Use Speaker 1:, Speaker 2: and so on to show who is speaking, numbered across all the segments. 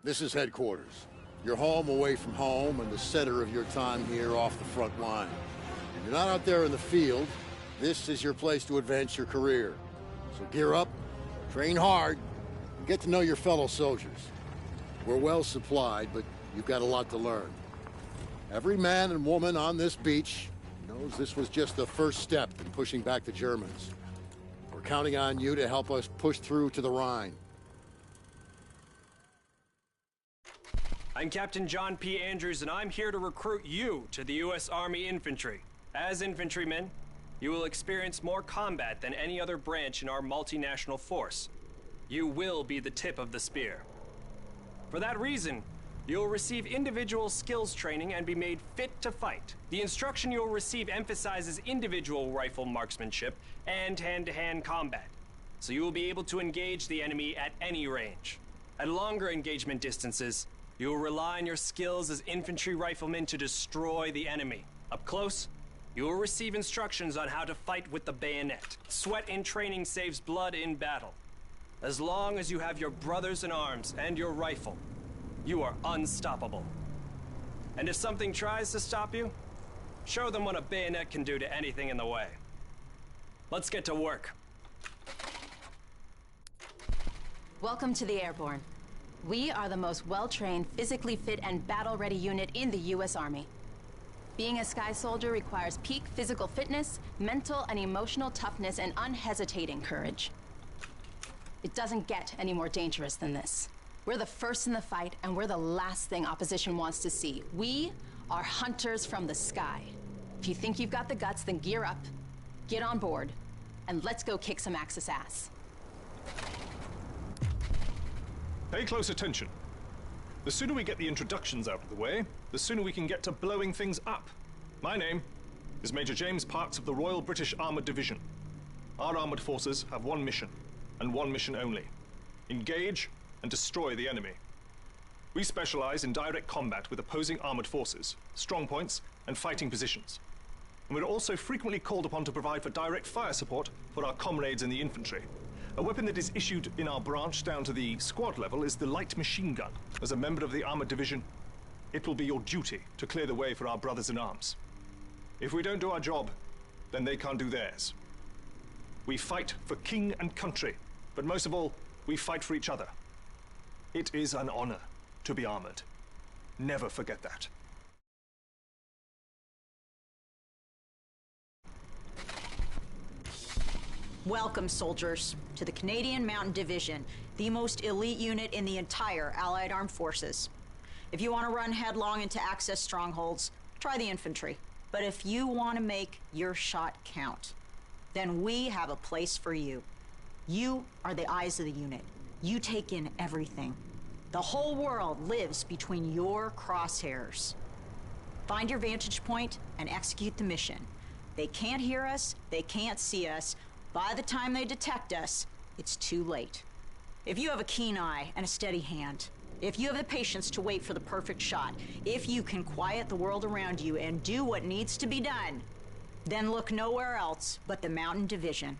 Speaker 1: This is headquarters. Your home away from home and the center of your time here off the front line. If you're not out there in the field, this is your place to advance your career. So gear up, train hard, and get to know your fellow soldiers. We're well supplied, but you've got a lot to learn. Every man and woman on this beach knows this was just the first step in pushing back the Germans. We're counting on you to help us push through to the Rhine.
Speaker 2: I'm Captain John P. Andrews, and I'm here to recruit you to the U.S. Army Infantry. As infantrymen, you will experience more combat than any other branch in our multinational force. You will be the tip of the spear. For that reason, you'll receive individual skills training and be made fit to fight. The instruction you'll receive emphasizes individual rifle marksmanship and hand-to-hand combat, so you will be able to engage the enemy at any range. At longer engagement distances, you will rely on your skills as infantry riflemen to destroy the enemy. Up close, you will receive instructions on how to fight with the bayonet. Sweat in training saves blood in battle. As long as you have your brothers in arms and your rifle, you are unstoppable. And if something tries to stop you, show them what a bayonet can do to anything in the way. Let's get to work.
Speaker 3: Welcome to the Airborne. We are the most well-trained, physically fit, and battle-ready unit in the U.S. Army. Being a Sky Soldier requires peak physical fitness, mental and emotional toughness, and unhesitating courage. It doesn't get any more dangerous than this. We're the first in the fight, and we're the last thing opposition wants to see. We are hunters from the sky. If you think you've got the guts, then gear up, get on board, and let's go kick some Axis ass.
Speaker 4: Pay close attention. The sooner we get the introductions out of the way, the sooner we can get to blowing things up. My name is Major James Parks of the Royal British Armoured Division. Our armoured forces have one mission, and one mission only. Engage and destroy the enemy. We specialize in direct combat with opposing armoured forces, strong points, and fighting positions. And we're also frequently called upon to provide for direct fire support for our comrades in the infantry. A weapon that is issued in our branch down to the squad level is the light machine gun. As a member of the armoured division, it will be your duty to clear the way for our brothers in arms. If we don't do our job, then they can't do theirs. We fight for king and country, but most of all, we fight for each other. It is an honor to be armoured. Never forget that.
Speaker 5: Welcome, soldiers, to the Canadian Mountain Division, the most elite unit in the entire Allied Armed Forces. If you want to run headlong into Axis strongholds, try the infantry. But if you want to make your shot count, then we have a place for you. You are the eyes of the unit. You take in everything. The whole world lives between your crosshairs. Find your vantage point and execute the mission. They can't hear us, they can't see us. By the time they detect us, it's too late. If you have a keen eye and a steady hand, if you have the patience to wait for the perfect shot, if you can quiet the world around you and do what needs to be done, then look nowhere else but the Mountain Division.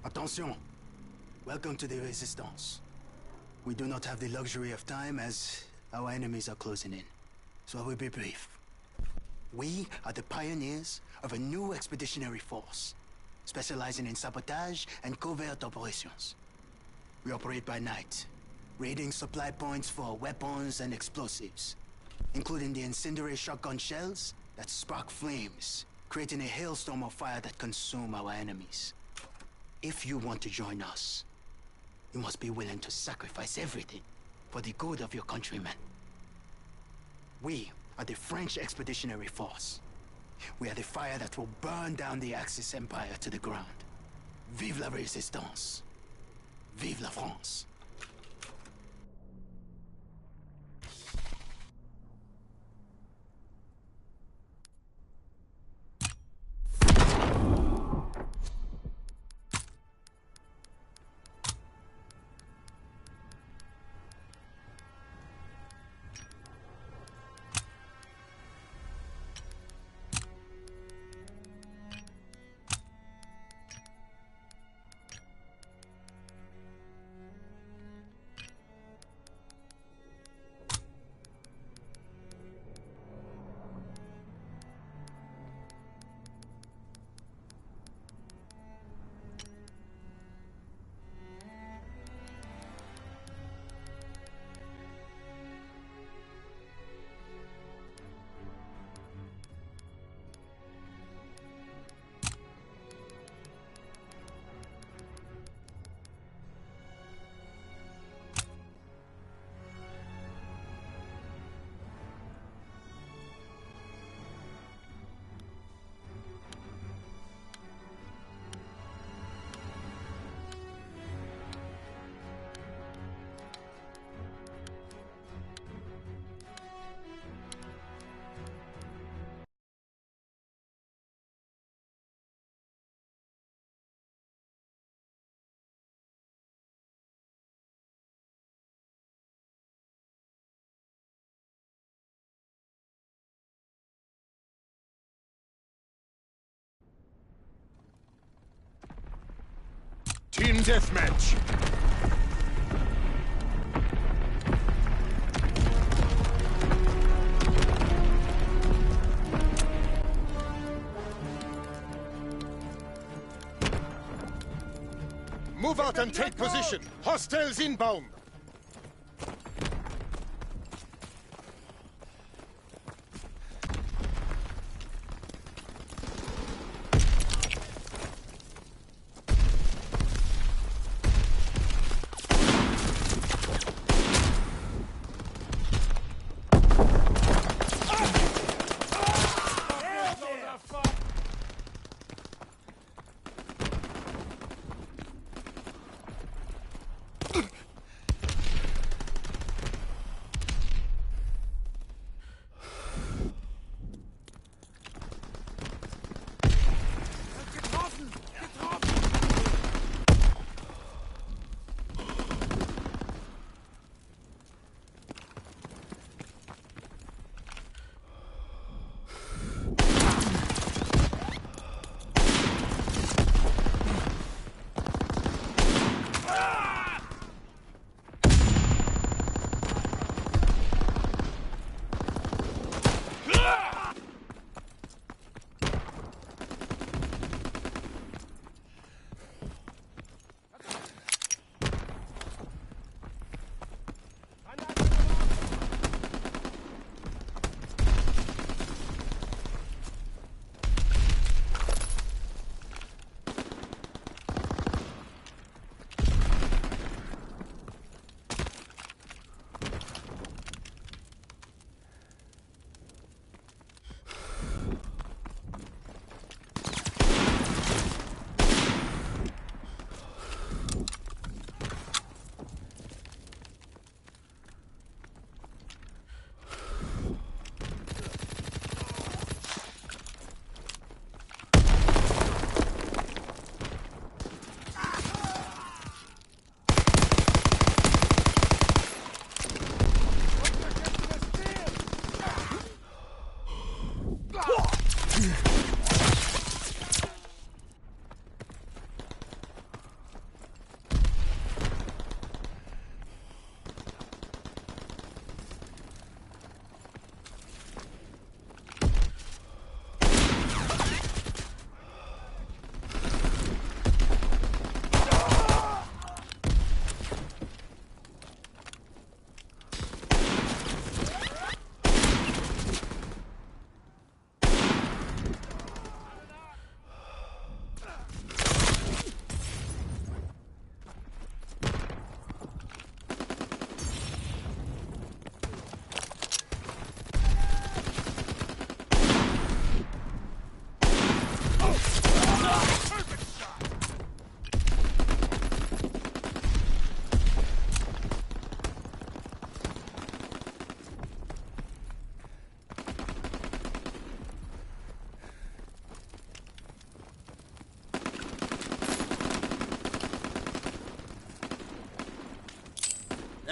Speaker 6: Attention! Welcome to the Resistance. We do not have the luxury of time as our enemies are closing in. So I will be brief. We are the pioneers of a new expeditionary force, specializing in sabotage and covert operations. We operate by night, raiding supply points for weapons and explosives. including the incendiary shotgun shells that spark flames, creating a hailstorm of fire that consume our enemies. If you want to join us, you must be willing to sacrifice everything for the good of your countrymen. We are the French Expeditionary Force. We are the fire that will burn down the Axis Empire to the ground. Vive la Résistance! Vive la France!
Speaker 1: Team deathmatch. Move out and take position. Hostiles inbound.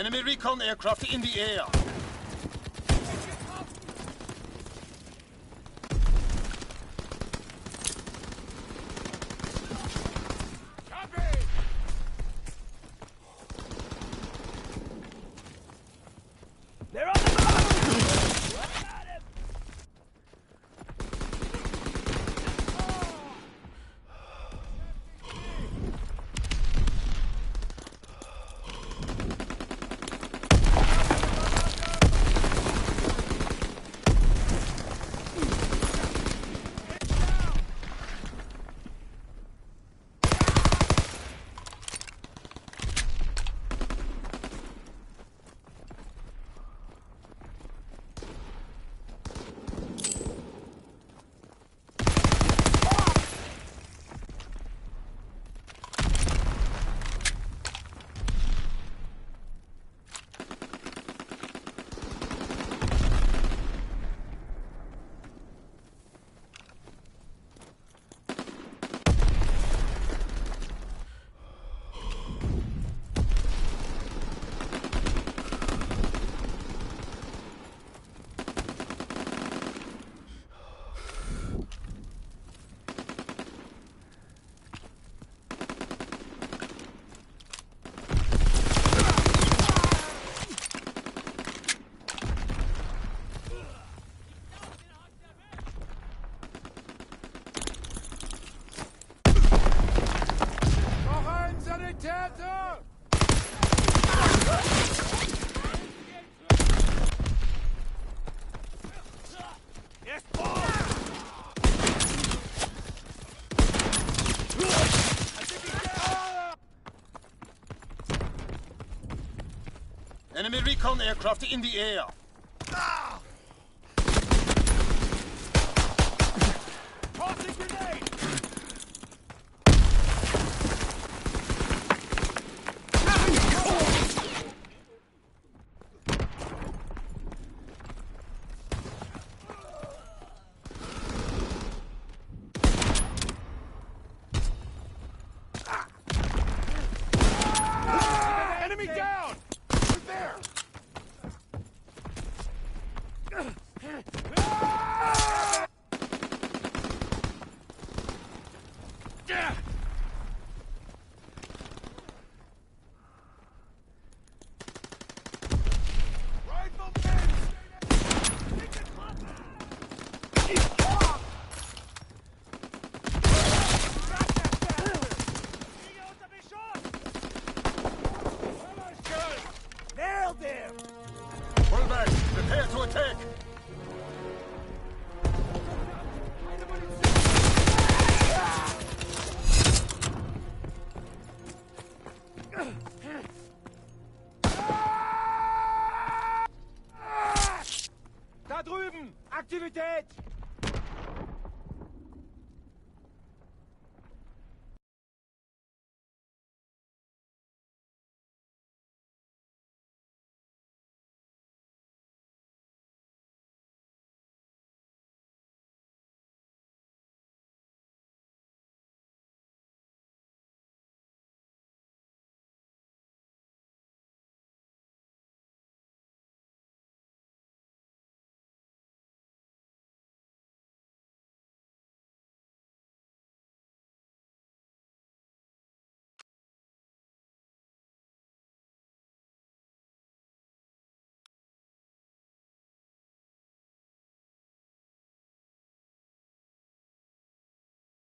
Speaker 7: Enemy recon aircraft in the air.
Speaker 2: They're on the move!
Speaker 7: Enemy recon aircraft in the air.
Speaker 2: Tossing grenade! Enemy down! There! Nailed him!
Speaker 7: Pull back. Prepare to attack.
Speaker 2: Da drüben! Aktivität!